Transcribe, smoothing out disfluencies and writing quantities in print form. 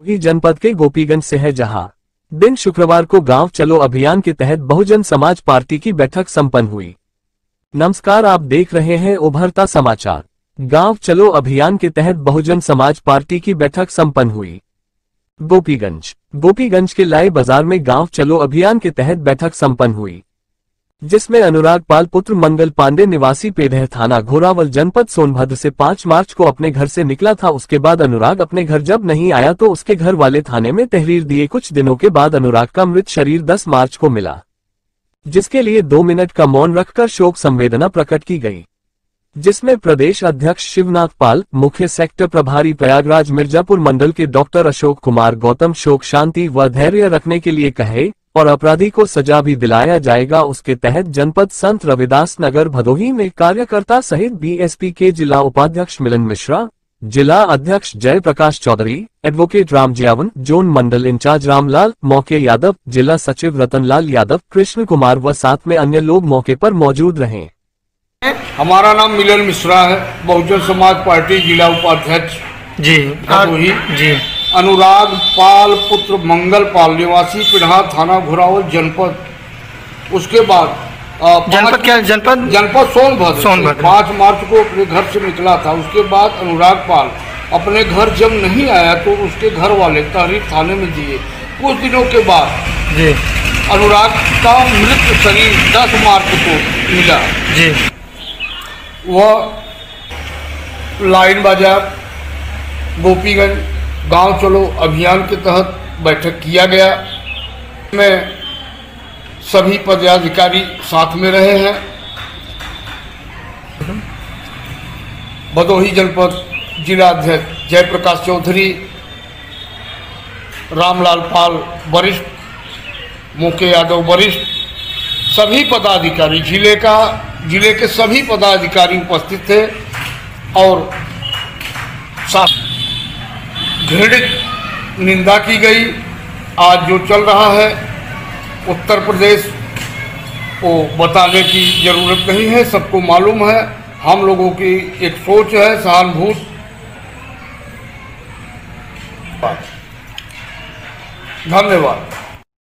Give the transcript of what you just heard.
ही जनपद के गोपीगंज से है, जहां दिन शुक्रवार को गांव चलो अभियान के तहत बहुजन समाज पार्टी की बैठक संपन्न हुई। नमस्कार, आप देख रहे हैं उभरता समाचार। गांव चलो अभियान के तहत बहुजन समाज पार्टी की बैठक संपन्न हुई। गोपीगंज के लाई बाजार में गांव चलो अभियान के तहत बैठक संपन्न हुई, जिसमें अनुराग पाल पुत्र मंगल पांडे निवासी पेढ़ थाना घोरावल जनपद सोनभद्र से 5 मार्च को अपने घर से निकला था। उसके बाद अनुराग अपने घर जब नहीं आया तो उसके घर वाले थाने में तहरीर दिए। कुछ दिनों के बाद अनुराग का मृत शरीर 10 मार्च को मिला, जिसके लिए 2 मिनट का मौन रखकर शोक संवेदना प्रकट की गई, जिसमें प्रदेश अध्यक्ष शिवनाथ पाल, मुख्य सेक्टर प्रभारी प्रयागराज मिर्जापुर मंडल के डॉक्टर अशोक कुमार गौतम शोक शांति व धैर्य रखने के लिए कहे और अपराधी को सजा भी दिलाया जाएगा। उसके तहत जनपद संत रविदास नगर भदोही में कार्यकर्ता सहित बीएसपी के जिला उपाध्यक्ष मिलन मिश्रा, जिला अध्यक्ष जय प्रकाश चौधरी, एडवोकेट राम जियावन, जोन मंडल इंचार्ज रामलाल मौके यादव, जिला सचिव रतनलाल यादव, कृष्ण कुमार व साथ में अन्य लोग मौके पर मौजूद रहे। हमारा नाम मिलन मिश्रा है, बहुजन समाज पार्टी जिला उपाध्यक्ष जी भदोही। जी अनुराग पाल पुत्र मंगल पाल निवासी पिढ़ा थाना घोरावल जनपद। उसके बाद जनपद क्या जनपद सोनभद्र 5 मार्च को अपने घर से निकला था। उसके बाद अनुराग पाल अपने घर जब नहीं आया तो उसके घर वाले तहरीर थाने में दिए। कुछ दिनों के बाद जी अनुराग का मृत शरीर 10 मार्च को मिला। जी वह लाइन बाजार गोपीगंज गांव चलो अभियान के तहत बैठक किया गया। में सभी पदाधिकारी साथ में रहे हैं। भदोही जनपद जिला अध्यक्ष जय प्रकाश चौधरी, रामलाल पाल वरिष्ठ, मौके यादव वरिष्ठ, सभी पदाधिकारी जिले के सभी पदाधिकारी उपस्थित थे और साथ घृणित निंदा की गई। आज जो चल रहा है उत्तर प्रदेश को बताने की जरूरत नहीं है, सबको मालूम है। हम लोगों की एक सोच है सहानुभूत। धन्यवाद।